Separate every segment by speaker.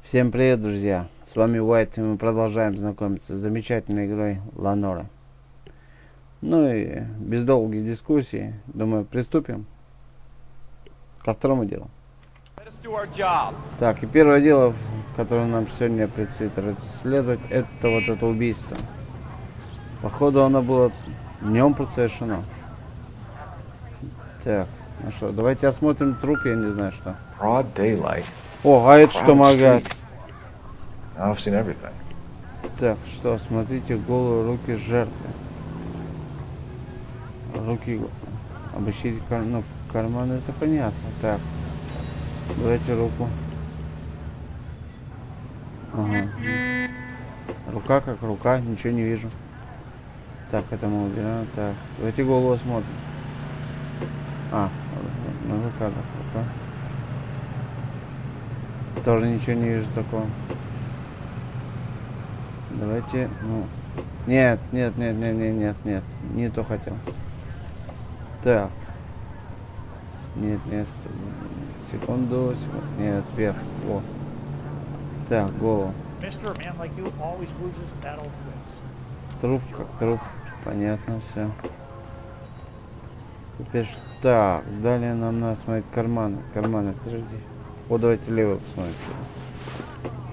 Speaker 1: Всем привет, друзья! С вами Уайт, и мы продолжаем знакомиться с замечательной игрой Noire. Ну и без долгих дискуссий, думаю, приступим ко второму делу. Так, и первое дело, которое нам сегодня предстоит расследовать, это вот это убийство. Походу оно было днем совершено. Так, ну что, давайте осмотрим труп, я не знаю что. О, а это что моргает? Так, что, смотрите, голые руки жертвы. Руки, обыщите карманы, это понятно. Так, давайте руку. Ага. Рука как рука, ничего не вижу. Так, это мы убираем. Так, давайте голову смотрим. А, ну рука как рука. Тоже ничего не вижу такого. Давайте, ну... Нет, не то хотел. Так. Нет, секунду. Нет, вверх. О. Так, голову. Труп как труп. Понятно все. Теперь что? Так, далее нам надо смотреть карманы. Подожди. Вот давайте левый посмотрим.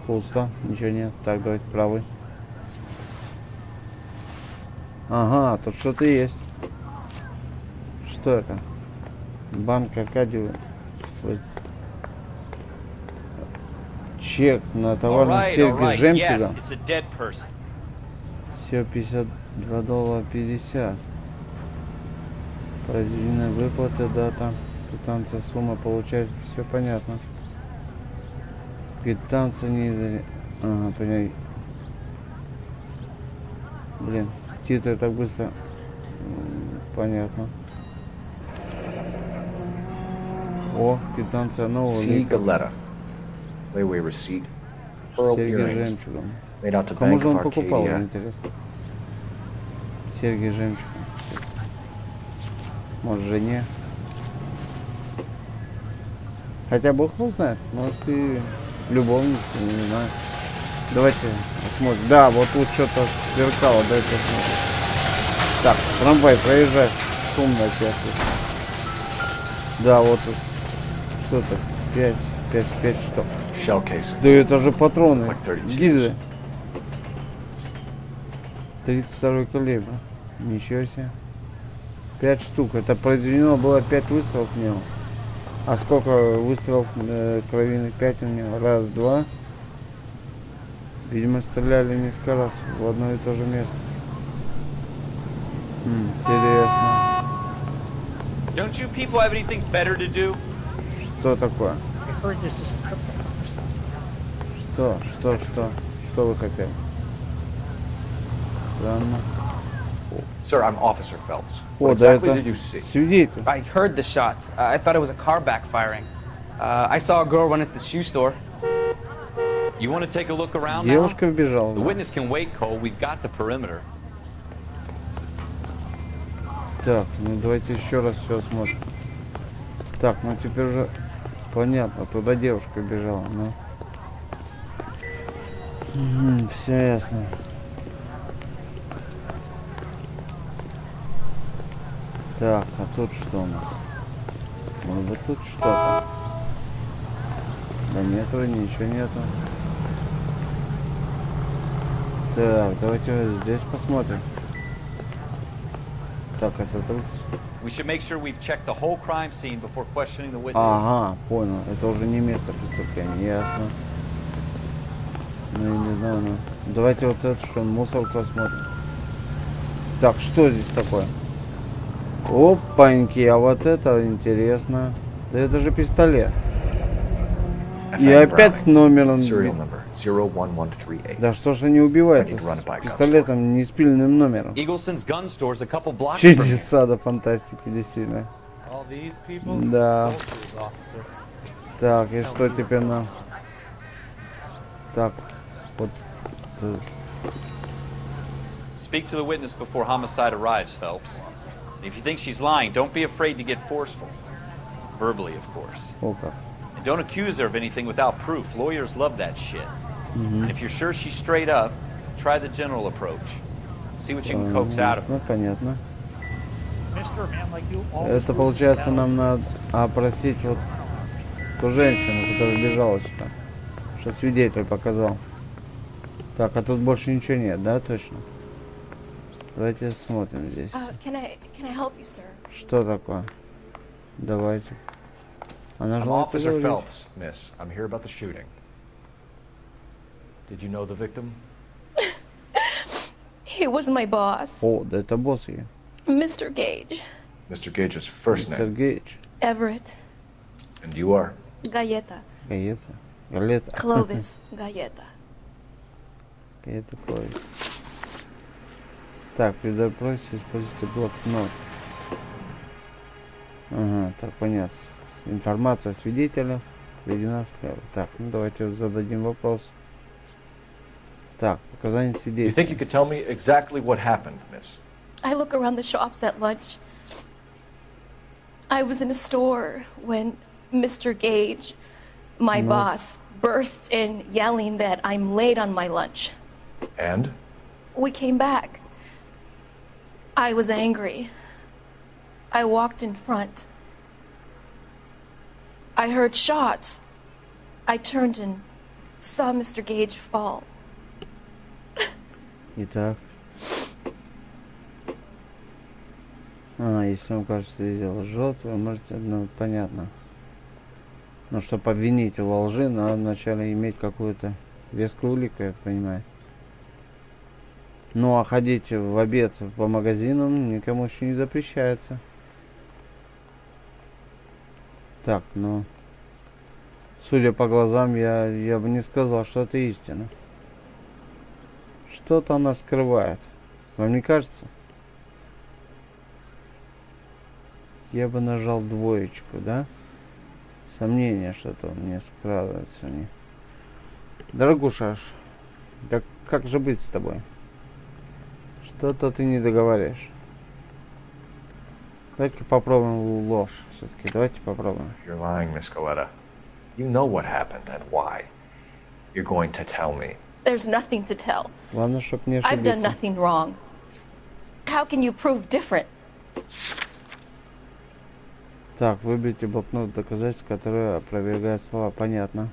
Speaker 1: Пусто, ничего нет. Так, давайте правый. Ага, тут что-то есть. Что это? Банк Аркадию. Чек на товарные серьги с жемчугом. Все, $52.50. Произведенная выплата, дата, квитанция, сумма, получать, все понятно. Квитанция не из-за... Ага, понял. Блин, титры так быстро. Понятно. О, квитанция нового. Серьги жемчугом. Кому же он покупал, интересно? Серьги жемчугом. Может, жене. Хотя Бог его знает. Может, и любовница, не знаю. Давайте посмотрим. Да, вот тут что-то сверкало. Давайте посмотрим. Так, трамвай проезжает. Шумно опять. Да, вот тут. Что-то. 5 штук. Да это же патроны. Гильзы. 32 калибр. Ничего себе. 5 штук. Это произведено было 5 выстрелов в него. А сколько выстрелов кровины? 5 у него. Раз, два. Видимо, стреляли несколько раз в одно и то же место. Интересно. Что такое? Что вы хотели? Странно.
Speaker 2: Sir, I'm Officer Phelps.
Speaker 1: What exactly did you see? Свидетель.
Speaker 3: I heard the shots. I thought it was a car backfiring. I saw a girl run into the shoe store.
Speaker 4: You want to take a look around
Speaker 1: Девушка
Speaker 4: now?
Speaker 1: вбежала.
Speaker 4: The witness can wait, Cole. We've got the perimeter.
Speaker 1: Так, ну давайте еще раз все осмотрим. Так, ну теперь уже понятно, туда девушка бежала, ну. Все ясно. Так, а тут что у нас? Может быть тут что-то? Да нет, ничего нету. Так, давайте здесь посмотрим. Так, это тут. Ага, понял. Это уже не место преступления, ясно. Ну, я не знаю, ну. Давайте вот это, что мусор посмотрим. Так, что здесь такое? Опаньки, а вот это интересно. Да это же пистолет. И опять с номером. Да что ж они убиваются с пистолетом, не с пильным номером. Чудеса, да, фантастика, действительно. Да. Так, и что теперь нам? Так, вот.
Speaker 4: Speak to the witness before homicide arrives, Phelps. If you think she's lying, don't be afraid to get forceful. Verbally, of course.
Speaker 1: О как.
Speaker 4: Don't accuse her of anything without proof. Lawyers love that shit. And if you're sure she's straight up, try the general approach. See what you can coax out of her.
Speaker 1: Ну, понятно. Это получается нам надо опросить вот ту женщину, которая бежала сюда. Что свидетель показал. Так, а тут больше ничего нет, да, точно? Давайте смотрим здесь.
Speaker 5: Can I help you, sir?
Speaker 1: Что такое? Давайте. Она
Speaker 2: I'm
Speaker 1: желает
Speaker 2: Officer
Speaker 1: поговорить.
Speaker 2: Phelps, miss. I'm here about the shooting. Did you know the victim?
Speaker 5: He was my boss,
Speaker 1: О, да это босс ее.
Speaker 5: Mr. Gage.
Speaker 2: Mr. Gage's first
Speaker 1: Мистер
Speaker 2: name.
Speaker 1: Гейдж.
Speaker 5: Everett.
Speaker 2: And you are?
Speaker 5: Galleta.
Speaker 1: Гаета. Галета.
Speaker 5: Clovis. Galleta.
Speaker 1: Гаета Кловис. Так, при допросе используйте блокнот. Ага, так, понятно. Информация о свидетелях приведена слева. Так, ну давайте зададим вопрос. Так, показания
Speaker 2: You
Speaker 1: свидетелей.
Speaker 2: think you could tell me exactly what happened, miss?
Speaker 5: I look around the shops at lunch. I was in a store when Mr. Gage, my boss, bursts in yelling that I'm late on my lunch.
Speaker 2: And?
Speaker 5: We came back. I was angry. I walked in front. I heard shots. I turned and saw Mr. Gage fall.
Speaker 1: Итак. Если вам кажется, что видел лжет, вы можете, ну, понятно. Но чтобы обвинить его во лжи, надо вначале иметь какую-то вескую улику, я понимаю. Ну, а ходить в обед по магазинам никому еще не запрещается. Так, ну... Судя по глазам, я бы не сказал, что это истина. Что-то она скрывает. Вам не кажется? Я бы нажал двоечку, да? Сомнение что-то мне скрадывается. Дорогуша, да как же быть с тобой? Что-то ты не договариваешь. Давайте-ка попробуем ложь. Все-таки давайте попробуем.
Speaker 2: You're lying, Miss Galetta. You know what happened and why. You're going to tell me.
Speaker 5: There's nothing to tell.
Speaker 1: Главное, чтоб не
Speaker 5: I've done
Speaker 1: ошибиться.
Speaker 5: nothing wrong. How can you prove different?
Speaker 1: Так, выберите блокнот доказательств, которые опровергают слова. Понятно.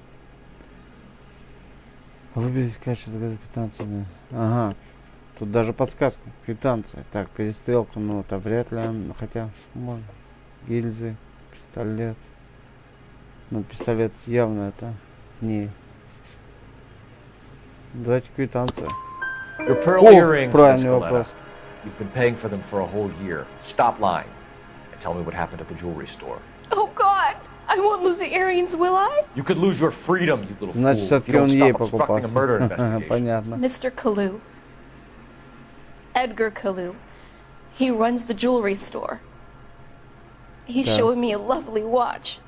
Speaker 1: Выберите качество квитанции. Ага. Тут даже подсказка. Квитанция. Так, перестрелка, ну это вряд ли. Ну, хотя, можно. Гильзы, пистолет. Ну, пистолет явно это не. Давайте квитанцию.
Speaker 2: Your pearl
Speaker 1: О,
Speaker 2: earrings, Miss
Speaker 1: правильный
Speaker 2: Galetta.
Speaker 1: вопрос.
Speaker 2: You've been paying for them for a whole year. Stop lying and tell me what happened at the jewelry store.
Speaker 5: Oh God, I won't lose the earrings, will I?
Speaker 2: You could lose your freedom, you little
Speaker 1: Значит,
Speaker 2: fool, if
Speaker 1: все-таки
Speaker 2: you don't
Speaker 1: он ей
Speaker 2: stop obstructing a murder
Speaker 1: покупался.
Speaker 2: investigation.
Speaker 1: Понятно.
Speaker 5: Mr. Kalu. Edgar Kalu. He runs the jewelry store. He's
Speaker 1: Okay.
Speaker 5: showing me a lovely watch.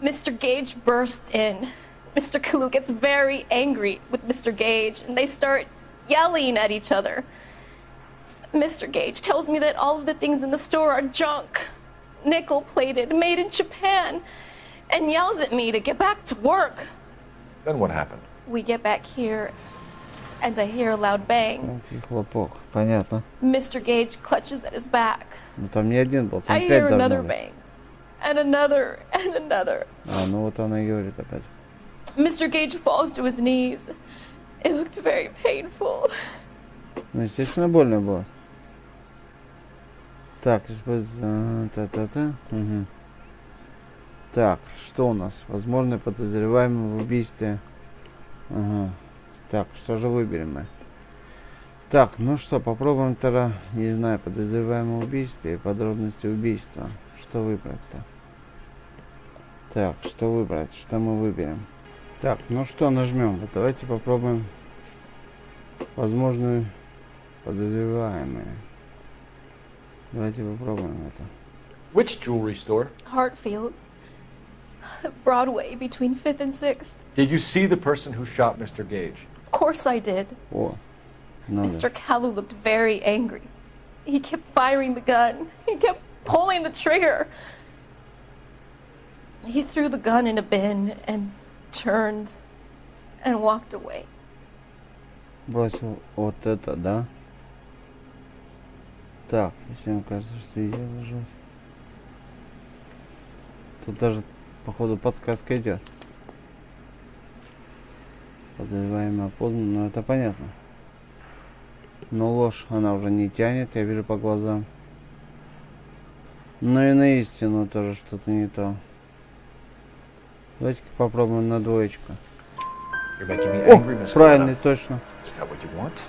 Speaker 5: Mr. Gage bursts in. Mr. Kalu gets very angry with Mr. Gage, and they start yelling at each other. Mr. Gage tells me that all of the things in the store are junk, nickel-plated, made in Japan, and yells at me to get back to work.
Speaker 2: Then what happened?
Speaker 5: We get back here, and I hear a loud bang.
Speaker 1: Хлопок. Понятно.
Speaker 5: Mr. Gage clutches at his back.
Speaker 1: Ну там не один был, там
Speaker 5: I
Speaker 1: 5
Speaker 5: hear
Speaker 1: должно
Speaker 5: another
Speaker 1: быть.
Speaker 5: bang, and another, and another.
Speaker 1: А, ну вот она и говорит опять.
Speaker 5: Mr. Gage falls to his knees. It looked very painful.
Speaker 1: Ну, естественно, больно было. Так, та-та-та. Угу. Так, что у нас? Возможно, подозреваемый в убийстве. Ага. Так, что же выберем мы? Так, ну что, попробуем тогда, не знаю, подозреваемое убийство и подробности убийства. Что выбрать-то? Так, что выбрать? Что мы выберем? Так, ну что нажмем? Вот давайте попробуем возможную подозреваемую. Давайте попробуем это.
Speaker 2: Which jewelry store?
Speaker 5: Hartfield's. Broadway between 5th and 6th.
Speaker 2: Did you see the person who shot Mr. Gage?
Speaker 5: Of course I did.
Speaker 1: О, надо.
Speaker 5: Mr. Kalu looked very angry. He kept firing the gun. He kept pulling the trigger. He threw the gun in a bin and turned and walked away.
Speaker 1: Бросил вот это, да? Так, если мне кажется, что я лежу. Тут даже, походу, подсказка идет. Подозреваемый опознан, но это понятно. Но ложь она уже не тянет, я вижу по глазам. Но и на истину тоже что-то не то. Давайте-ка попробуем на двоечку.
Speaker 2: You're making me angry,
Speaker 1: О,
Speaker 2: Miss
Speaker 1: правильный,
Speaker 2: Coletta.
Speaker 1: точно.
Speaker 2: Is that what you want?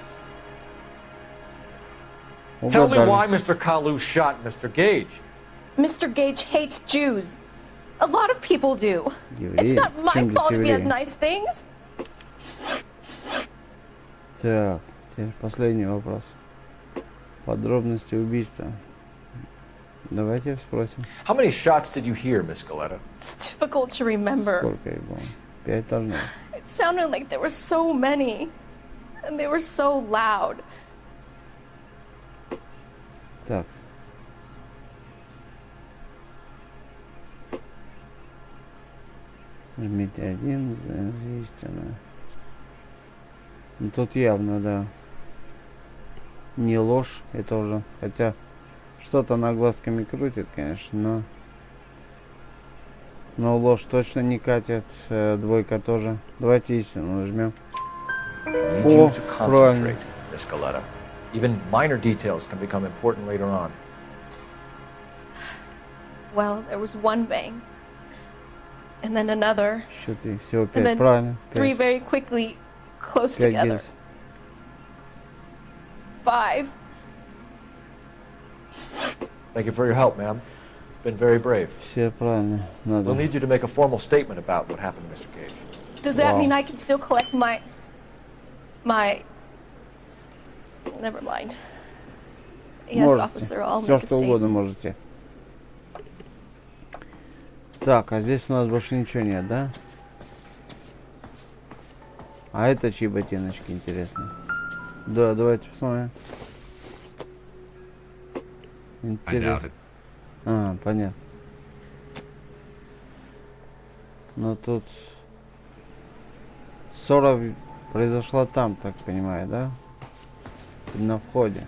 Speaker 2: Tell me
Speaker 1: Угадали.
Speaker 2: why Mr. Kalu shot Mr. Gage.
Speaker 5: Mr. Gage hates Jews. A lot of people do. It's
Speaker 1: Евреи.
Speaker 5: not my
Speaker 1: Чем здесь
Speaker 5: fault if he has
Speaker 1: евреи?
Speaker 5: nice things.
Speaker 1: Так, теперь последний вопрос. Подробности убийства. Давайте спросим.
Speaker 2: How many shots did you hear, Miss Coletta?
Speaker 5: It's difficult to remember.
Speaker 1: Сколько их было? 5 должно.
Speaker 5: It sounded like there were so many. And they were so loud.
Speaker 1: Так. Жмите 1 за истину. Ну тут явно, да. Не ложь, это уже. Хотя что-то она глазками крутит, конечно, но ложь точно не катит. Двойка тоже. Давайте истину нажмем.
Speaker 2: I need you
Speaker 1: Oh,
Speaker 2: to concentrate, Miss Coletta. Even minor details can become important later on.
Speaker 5: Well, there was one bang. And then another.
Speaker 1: Что ты? Всего
Speaker 5: And
Speaker 1: 5,
Speaker 5: then
Speaker 1: правильно.
Speaker 5: three
Speaker 1: 5
Speaker 5: very quickly close together.
Speaker 1: гильз.
Speaker 5: 5.
Speaker 2: Thank you for your help, ma'am. You've been very brave.
Speaker 1: Все правильно.
Speaker 2: We'll
Speaker 1: Надо.
Speaker 2: need you to make a formal statement about what happened to Mr. Gage.
Speaker 5: Does that
Speaker 1: Wow.
Speaker 5: mean I can still collect my... Never mind. Yes,
Speaker 1: Можете.
Speaker 5: officer, I'll
Speaker 1: Все
Speaker 5: make a
Speaker 1: что угодно
Speaker 5: statement.
Speaker 1: можете. Так, а здесь у нас больше ничего нет, да? А это чьи ботиночки, интересно? Да, давайте посмотрим. Интересно. А, понятно. Но тут ссора произошла там, так понимаю, да? На входе.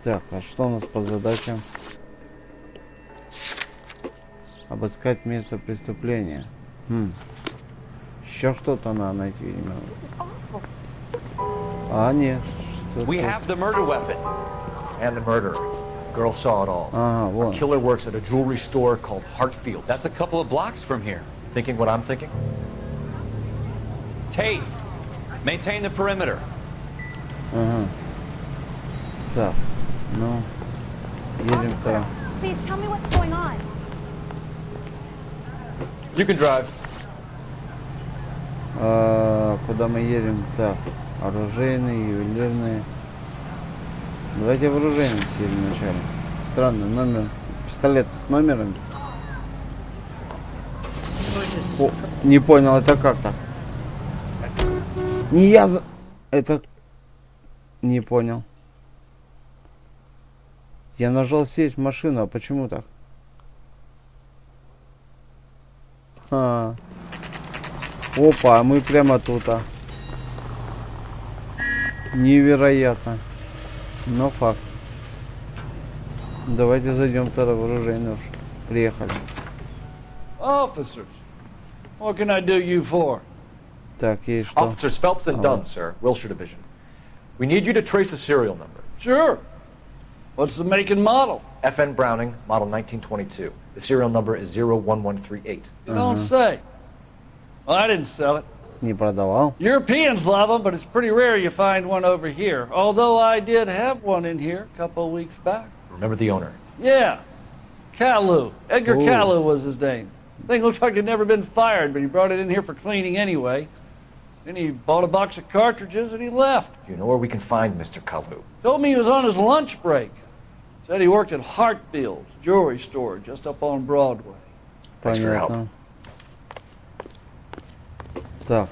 Speaker 1: Так, а что у нас по задачам? Обыскать место преступления. Еще что-то надо найти, видимо. А, нет.
Speaker 4: We
Speaker 1: Что-то...
Speaker 4: have the murder weapon.
Speaker 2: And the murderer. Girl saw it all.
Speaker 1: Ага, вон.
Speaker 2: Killer works at a jewelry store called Hartfield.
Speaker 4: That's a couple of blocks from here.
Speaker 2: Thinking what I'm thinking?
Speaker 4: Tate, maintain the perimeter.
Speaker 1: Ага. Так, ну, едем-то.
Speaker 6: Please tell me what's going on.
Speaker 2: You can drive.
Speaker 1: Куда мы едем? Так, оружейные, ювелирные. Давайте в оружейный съедем вначале. Странно, номер. Пистолет с номером. О, не понял, это как так? Не я за... Это... Не понял. Я нажал сесть в машину, а почему так? Опа, мы прямо тут, а. Невероятно. Но факт. Давайте зайдем тогда в оружейный уж. Приехали.
Speaker 7: Officers, what can I do you for?
Speaker 1: Так, и что?
Speaker 2: Officers Phelps and Dunn, sir, Wilshire Division. We need you to trace a serial number.
Speaker 7: Sure. What's the make and model?
Speaker 2: FN Browning, model 1922. The serial number is 01138.
Speaker 7: You don't say. Well, I didn't sell it.
Speaker 1: Не продавал?
Speaker 7: Europeans love them, but it's pretty rare you find one over here. Although I did have one in here a couple of weeks back.
Speaker 2: Remember the owner.
Speaker 7: Yeah. Kalu. Edgar
Speaker 1: Ooh.
Speaker 7: Kalu was his name. Thing looks like it'd never been fired, but he brought it in here for cleaning anyway. Then he bought a box of cartridges and he left.
Speaker 2: Do you know where we can find Mr. Kalu?
Speaker 7: Told me he was on his lunch break. Said he worked at Hartfield's jewelry store just up on Broadway.
Speaker 2: Thanks for your help.
Speaker 1: Понятно. Так,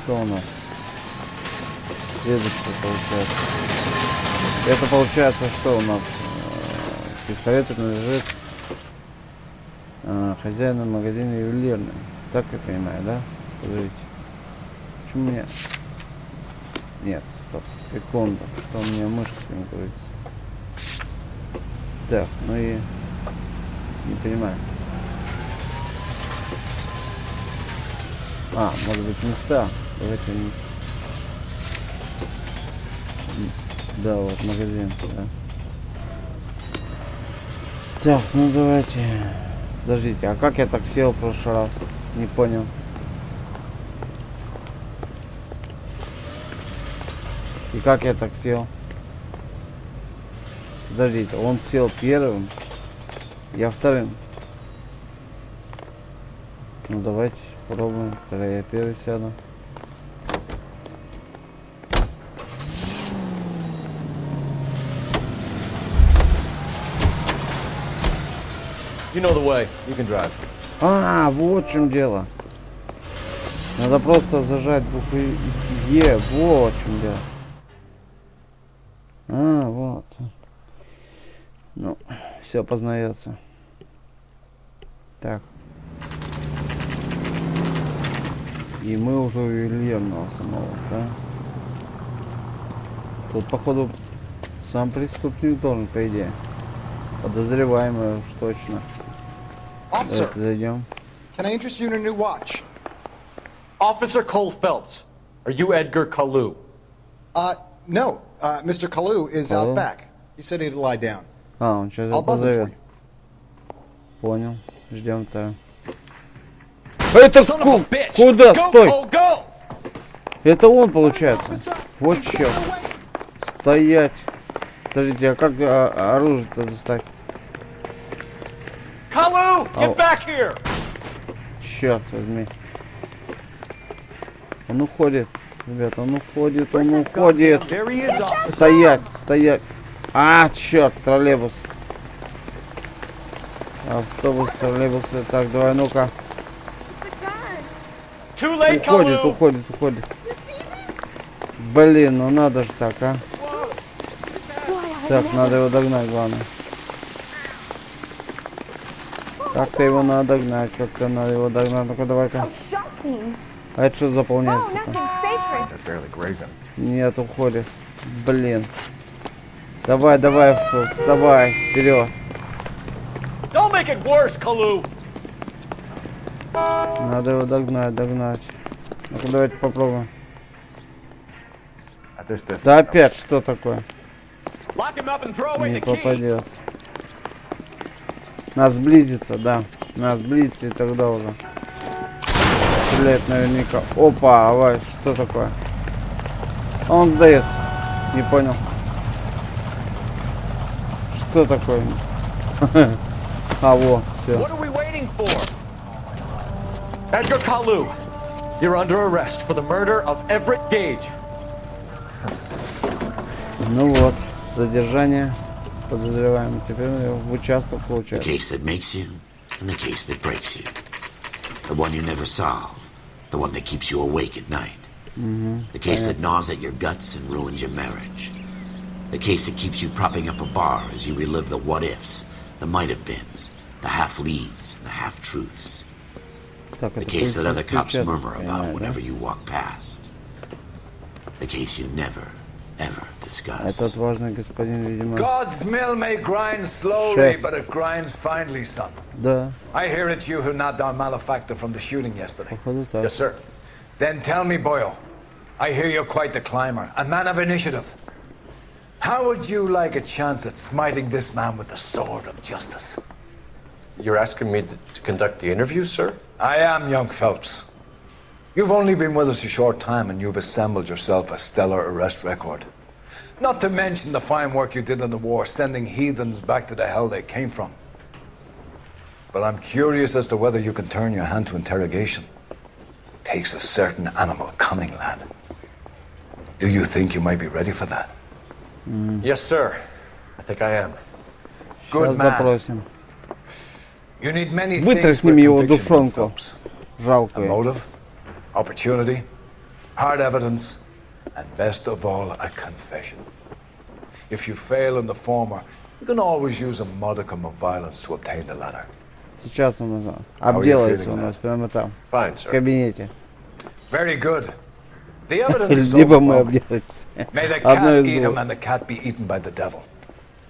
Speaker 1: что у нас? Следующее получается. Это получается, что у нас? Пистолет принадлежит Хозяина магазина ювелирный. Так я понимаю, да? Подождите. Почему мне... Нет, стоп, секунду. Что у меня мышка не крутится. Так, ну и... Не понимаю. А, может быть места. Давайте места. Да, вот магазин, да. Так, ну давайте. Подождите, а как я так сел в прошлый раз? Не понял. И как я так сел? Подождите, он сел первым, я вторым. Ну давайте попробуем. Тогда я первый сяду.
Speaker 2: You know the way. You can drive.
Speaker 1: А, вот в чем дело. Надо просто зажать букву Е. Вот в чем дело. А, вот. Ну, все познается. Так. И мы уже у ювелирного самого, да? Тут, походу, сам преступник должен, по идее. Подозреваемый уж точно.
Speaker 8: Officer,
Speaker 1: Давайте зайдем.
Speaker 8: can I interest you in a new watch?
Speaker 2: Officer Coul Fелпс, are you Edgar Kalu?
Speaker 8: No. Mr. Kalu is
Speaker 1: Hello?
Speaker 8: out back. He said he'd lie down.
Speaker 1: А, он сейчас
Speaker 8: I'll buzz him for
Speaker 1: позовет.
Speaker 8: you.
Speaker 1: Понял. Ждем-то. Это
Speaker 3: Son of a bitch!
Speaker 1: куда?
Speaker 3: Go,
Speaker 1: Стой!
Speaker 3: go, go!
Speaker 1: Это он получается. Вот черт. Стоять. Подождите, а как оружие-то достать?
Speaker 2: Kalu, get back here!
Speaker 1: Черт возьми. Он уходит. Ребята, он уходит, он уходит.
Speaker 2: There he is, officer.
Speaker 1: Стоять, стоять. А, черт, троллейбус. Автобус, троллейбус. Так, давай, ну-ка.
Speaker 2: Too late,
Speaker 1: Уходит,
Speaker 2: Kalu.
Speaker 1: уходит. Блин, ну надо же так, а. Так, надо его догнать, главное. Как-то его надо догнать, как-то надо его догнать. Ну-ка, давай-ка. А это что заполняется-то?
Speaker 2: That's barely grazing.
Speaker 1: Нет, уходит. Блин. Давай, Фокс, давай, вперед.
Speaker 2: Don't make it worse, Kalu.
Speaker 1: Надо его догнать. Ну-ка, давайте попробуем.
Speaker 2: At this distance.
Speaker 1: Да опять что такое?
Speaker 2: Lock him up and throw away
Speaker 1: Не
Speaker 2: the key.
Speaker 1: попадет. Нас сблизится, да. Нас сблизится и тогда уже. Стреляет наверняка. Опа, авай, что такое? Он сдается. Не понял. Что такое? А, во, все.
Speaker 2: What are we waiting for? Edgar Kalu, you're under arrest for the murder of Everett Gage.
Speaker 1: Ну вот, задержание подозреваемого. Теперь в участок
Speaker 9: The
Speaker 1: получается.
Speaker 9: case that makes you and the case that breaks you. The one you never solve. The one that keeps you awake at night. The case that gnaws at your guts and ruins your marriage. The case that keeps you propping up a bar as you relive the what-ifs, the might-have-beens, the half-leads, and the half-truths.
Speaker 1: Так,
Speaker 9: The
Speaker 1: это
Speaker 9: case that other cops
Speaker 1: участок,
Speaker 9: murmur about
Speaker 1: понимаю, да?
Speaker 9: whenever you walk past. The case you never, ever discuss.
Speaker 1: Этот важный господин, видимо.
Speaker 10: God's mill may grind slowly,
Speaker 1: Chef.
Speaker 10: but it grinds finely, son.
Speaker 1: Да,
Speaker 10: I hear it's you who knocked down Malefactor from the shooting yesterday.
Speaker 1: походу так.
Speaker 10: Yes, sir. Then tell me, Boyle, I hear you're quite the climber, a man of initiative. How would you like a chance at smiting this man with the sword of justice?
Speaker 2: You're asking me to conduct the interview, sir?
Speaker 10: I am, young Phelps. You've only been with us a short time and you've assembled yourself a stellar arrest record. Not to mention the fine work you did in the war, sending heathens back to the hell they came from. But I'm curious as to whether you can turn your hand to interrogation. Takes a certain animal cunning, lad. Do you think you might be ready for that?
Speaker 2: Yes, sir. I think I am.
Speaker 10: Good
Speaker 1: Сейчас
Speaker 10: man.
Speaker 1: запросим.
Speaker 10: You need many things
Speaker 1: Вытряхнем
Speaker 10: for a
Speaker 1: его
Speaker 10: conviction, young
Speaker 1: душонку.
Speaker 10: Phelps. A
Speaker 1: Жалко.
Speaker 10: motive, opportunity, hard evidence, and best of all, a confession. If you fail in the former, you can always use a modicum of violence to obtain the latter.
Speaker 1: Сейчас у нас обделается у нас прямо там,
Speaker 2: Fine,
Speaker 1: в
Speaker 2: sir.
Speaker 1: кабинете.
Speaker 10: Very good. The evidence is
Speaker 1: Либо мы
Speaker 10: overwhelming.
Speaker 1: обделаемся.
Speaker 10: May the
Speaker 1: Одно
Speaker 10: cat
Speaker 1: из
Speaker 10: eat him
Speaker 1: двух.
Speaker 10: and the cat be eaten by the devil.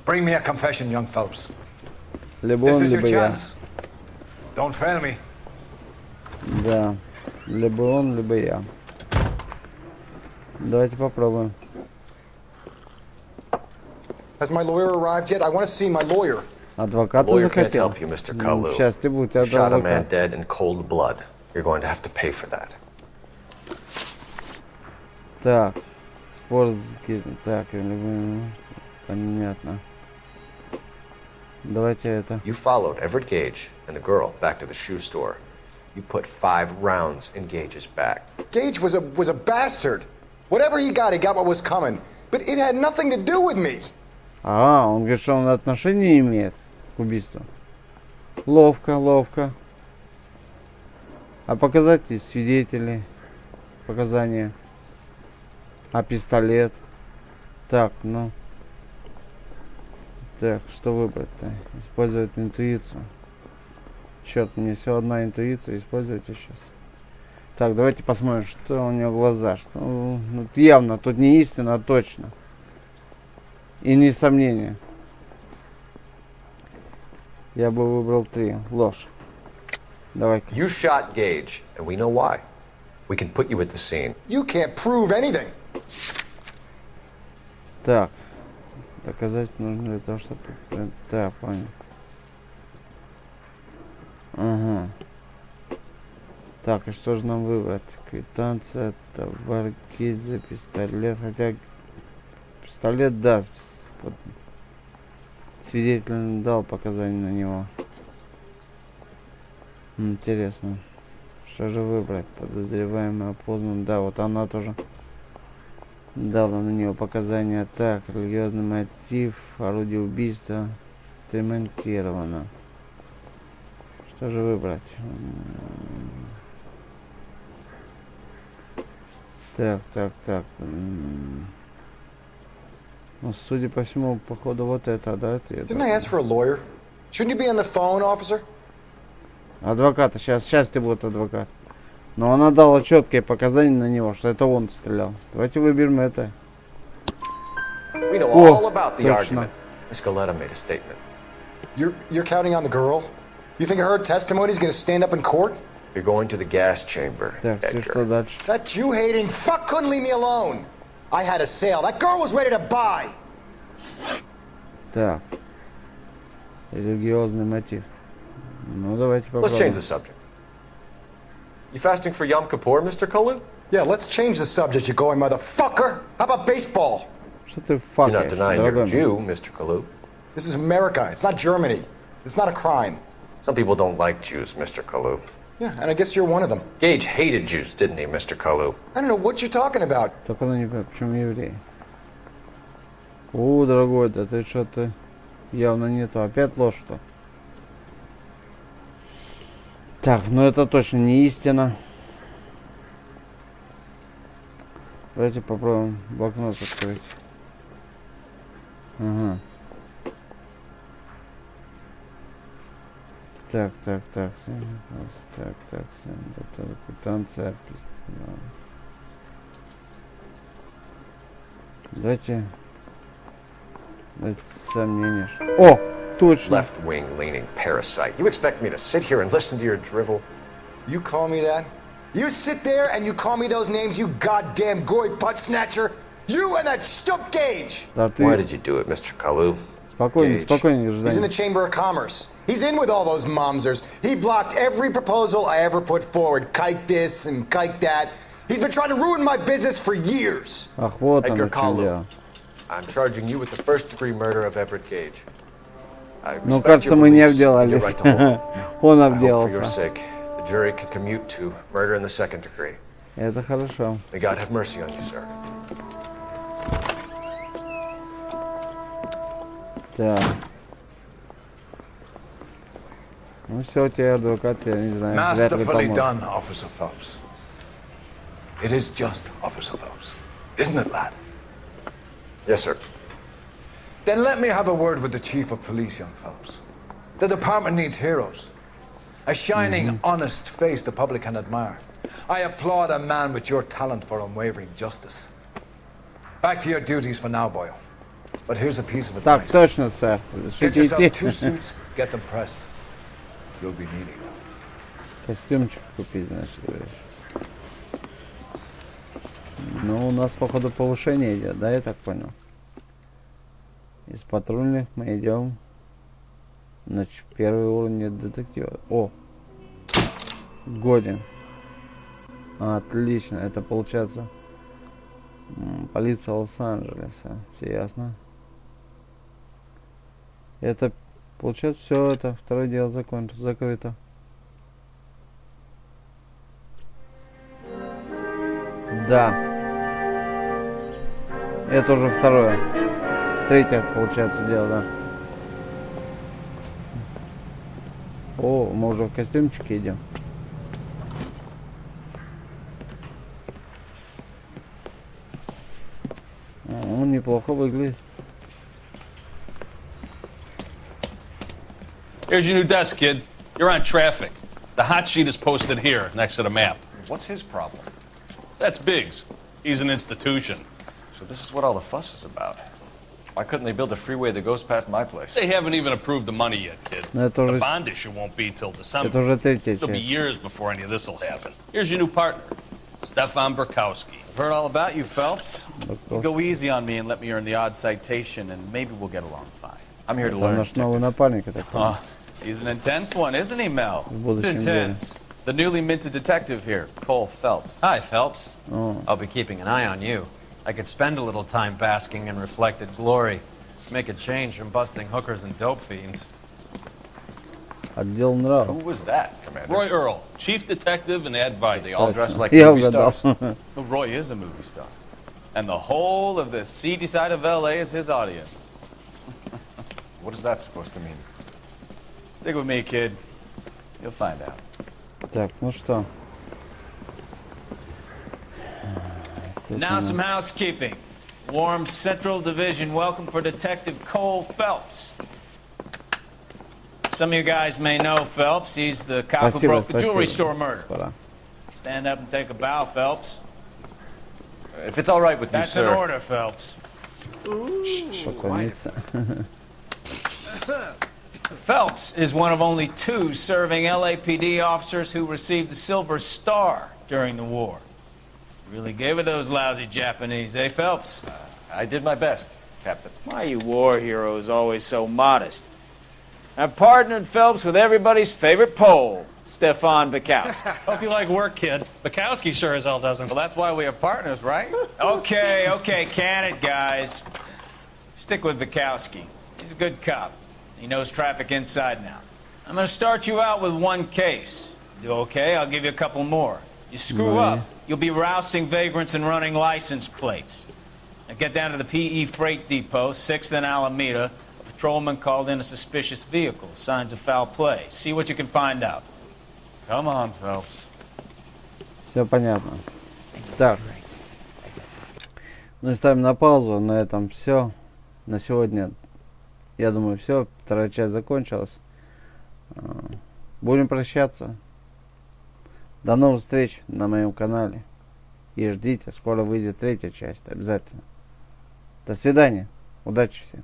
Speaker 10: Bring me a confession, young Phelps.
Speaker 1: Либо
Speaker 10: This
Speaker 1: он,
Speaker 10: is your
Speaker 1: либо я.
Speaker 10: chance. Don't fail me.
Speaker 1: Да. Либо он, либо я. Давайте попробуем.
Speaker 8: Has my lawyer arrived yet? I want to see my lawyer.
Speaker 1: Адвоката
Speaker 2: Lawyer can't
Speaker 1: захотел.
Speaker 2: help you, Mr. Kalu.
Speaker 1: Сейчас ты будешь
Speaker 2: You shot a man
Speaker 1: адвокат.
Speaker 2: dead in cold blood. You're going to have to pay for that.
Speaker 1: Так. Спор с гидом. Так, понятно. Давайте это.
Speaker 2: You followed Everett Gage and the girl back to the shoe store. You put 5 rounds in Gage's back.
Speaker 8: Gage was a bastard. Whatever he got what was coming. But it had nothing to do with me.
Speaker 1: А, он говорит, что он отношения имеет к убийству. Ловко, ловко. А показать и свидетели, показания. А пистолет. Так, ну. Так, что выбрать-то? Использовать интуицию. Черт, мне все одна интуиция, используйте сейчас. Так, давайте посмотрим, что у него глаза. Что, ну, явно, тут не истина, а точно. И не сомнение. Я бы выбрал 3. Ложь. Давай-ка.
Speaker 2: You shot Gage, and we know why. We can put you at the scene.
Speaker 8: You can't prove anything.
Speaker 1: Так. Доказать нужно для того, чтобы... Так, понял. Ага. Так, и что же нам выбрать? Квитанция, товар, гильза, пистолет. Хотя пистолет даст. Свидетель дал показания на него. Интересно. Что же выбрать? Подозреваемый опознан. Да, вот она тоже дала на него показания. Так, религиозный мотив, орудие убийства демонтировано. Что же выбрать? Так. Ну, судя по всему, походу, вот это, да?
Speaker 8: Didn't I ask for a lawyer? Shouldn't you be on the phone, officer?
Speaker 1: Адвоката. Сейчас ты будет адвокат. Но она дала четкие показания на него, что это он стрелял. Давайте выберем это.
Speaker 2: We know
Speaker 1: О,
Speaker 2: all about the
Speaker 1: точно.
Speaker 2: argument. Miss Galetta made a statement.
Speaker 8: You're counting on the girl? You think her testimony is going to stand up in court?
Speaker 2: You're going to the gas chamber,
Speaker 1: Так, все, что
Speaker 2: Edgar.
Speaker 1: дальше?
Speaker 8: That Jew-hating fuck couldn't leave me alone. I had a sale. That girl was ready to buy.
Speaker 1: Так. Религиозный мотив. Ну, давайте
Speaker 2: Let's change
Speaker 1: попробуем.
Speaker 2: the subject. You fasting for Yom Kippur, Mr. Kalu?
Speaker 8: Yeah, let's change the subject, you going motherfucker. How about baseball?
Speaker 1: Что ты
Speaker 2: You're not
Speaker 1: факаешь,
Speaker 2: denying you're a
Speaker 1: дорогой
Speaker 2: Jew,
Speaker 1: мой?
Speaker 2: Mr. Kalu.
Speaker 8: This is America. It's not Germany. It's not a crime.
Speaker 2: Some people don't like Jews, Mr. Kalu.
Speaker 8: Yeah, and I guess you're one of them.
Speaker 2: Gage hated Jews, didn't he, Mr. Kalu?
Speaker 8: I don't know what you're talking about.
Speaker 1: Только она не понимает, почему еврей. О, дорогой, да ты что-то явно не то. Опять ложь что? Так, ну это точно не истина. Давайте попробуем блокнот открыть. Ага. Так. Это квитанция. Давайте сомнения. О, точно.
Speaker 2: Left-wing leaning parasite. You expect me to sit here and listen to your drivel?
Speaker 8: You call me that? You sit there and you call me those names, you goddamn goy putt snatcher? You and that stup Gage!
Speaker 1: Да ты
Speaker 2: Why did you do it, Mr. Kalu?
Speaker 1: спокойнее,
Speaker 8: Gage.
Speaker 1: спокойнее,
Speaker 8: He's in the
Speaker 1: гражданин.
Speaker 8: Chamber of Commerce. He's in with all those momsers. He blocked every proposal I ever put forward. Kike this and kike that. He's been trying to ruin my business for years.
Speaker 1: Ах, вот оно
Speaker 2: Edgar
Speaker 1: в чем
Speaker 2: Kalu.
Speaker 1: дело.
Speaker 2: I'm charging you with the first-degree murder of Everett Gage. I
Speaker 1: Ну,
Speaker 2: respect
Speaker 1: кажется,
Speaker 2: your
Speaker 1: мы не
Speaker 2: beliefs and your
Speaker 1: обделались.
Speaker 2: right to hold.
Speaker 1: Он
Speaker 2: I hope for your
Speaker 1: обделался.
Speaker 2: sake, the jury can commute to murder in the second degree.
Speaker 1: Это хорошо.
Speaker 2: May God have mercy on you, sir.
Speaker 1: Так. Ну все, у тебя адвокат, я не знаю, вряд ли
Speaker 10: Masterfully
Speaker 1: поможет.
Speaker 10: done, Officer Phelps. It is just, Officer Phelps. Isn't it, lad?
Speaker 2: Yes, sir.
Speaker 10: Then let me have a word with the Chief of Police, young Phelps. The department needs heroes. A shining, honest face the public can admire. I applaud a man with your talent for unwavering justice. Back to your duties for now, boy. But here's a piece of
Speaker 1: Так,
Speaker 10: advice.
Speaker 1: точно, сэр.
Speaker 10: Get yourself
Speaker 1: Разрешите
Speaker 10: 2 suits, get them pressed. You'll be needing them.
Speaker 1: костюмчик купить, значит, говоришь. Ну, у нас, походу, повышение идет, да, я так понял? Из патрульных мы идем. Значит, первый уровень детектива. О! Годен. Отлично. Это получается полиция Лос-Анджелеса. Все ясно. Это получается все это. Второе дело закрыто. Да. Это уже второе. Третье, получается, дело, да. О, мы уже в костюмчике идем. Он неплохо выглядит.
Speaker 11: Here's your new desk, kid. You're on traffic. The hot sheet is posted here, next to the map.
Speaker 2: What's his problem?
Speaker 11: That's Biggs. He's an institution.
Speaker 2: So this is what all the fuss is about. Why couldn't they build a freeway that goes past my place?
Speaker 11: They haven't even approved the money yet, kid.
Speaker 1: No, это
Speaker 11: The
Speaker 1: уже-
Speaker 11: bond issue won't be till
Speaker 1: Это
Speaker 11: December.
Speaker 1: уже третья
Speaker 11: It'll be
Speaker 1: часть.
Speaker 11: years before any of this will happen. Here's your new partner, Stefan Burkowski.
Speaker 12: I've heard all about you, Phelps. You go easy on me and let me earn the odd citation, and maybe we'll get along fine.
Speaker 2: I'm here to
Speaker 1: Это
Speaker 2: learn.
Speaker 1: наш новый напарник, я так понял.
Speaker 12: Oh, he's an intense one, isn't he, Mel?
Speaker 1: В будущем деле.
Speaker 12: Intense. The newly minted detective here, Coul Felips.
Speaker 13: Hi, Phelps.
Speaker 1: О,
Speaker 13: I'll be keeping an eye on you. I could spend a little time basking in reflected glory. Make a change from busting hookers and dope fiends.
Speaker 1: отдел нрава.
Speaker 2: Who was that, Commander?
Speaker 11: Roy Earl, chief detective and advice.
Speaker 2: They all dress like
Speaker 1: Я
Speaker 2: movie
Speaker 1: угадал.
Speaker 2: stars.
Speaker 12: Well, Roy is a movie star. And the whole of the seedy side of L.A. is his audience.
Speaker 2: What is that supposed to mean?
Speaker 12: Stick with me, kid. You'll find out.
Speaker 1: Так, ну что. Тут у
Speaker 14: Now
Speaker 1: нас-
Speaker 14: some housekeeping. Warm Central Division welcome for Detective Coul Phelps. Some of you guys may know Phelps. He's the cop who
Speaker 1: Спасибо,
Speaker 14: broke the jewelry
Speaker 1: спасибо,
Speaker 14: store murder.
Speaker 1: господа.
Speaker 14: Stand up and take a bow, Phelps.
Speaker 2: If it's all right with you,
Speaker 14: That's an
Speaker 2: sir.
Speaker 14: order, Phelps.
Speaker 1: Поклониться.
Speaker 14: Phelps is one of only 2 serving LAPD officers who received the Silver Star during the war. Really gave it those lousy Japanese, eh, Phelps?
Speaker 2: I did my best, Captain.
Speaker 14: Why are you war heroes always so modest? I've partnered Phelps with everybody's favorite Pole, Stefan Bukowski.
Speaker 11: Hope you like work, kid. Bukowski sure as hell doesn't.
Speaker 12: Well, that's why we are partners, right?
Speaker 14: Okay, can it, guys. Stick with Bukowski. He's a good cop. He knows traffic inside and out. I'm going to start you out with 1 case. Do okay? I'll give you a couple more. You screw up, you'll be rousting vagrants and running license plates. Now get down to the PE Freight Depot, 6th and Alameda. A patrolman called in a suspicious vehicle. Signs of foul play. See what you can find out.
Speaker 12: Come on, Phelps.
Speaker 1: Все понятно. Так. Ну и ставим на паузу. На этом все. На сегодня, я думаю, все. Вторая часть закончилась. Будем прощаться. До новых встреч на моем канале. И ждите, скоро выйдет 3-я часть. Обязательно. До свидания. Удачи всем.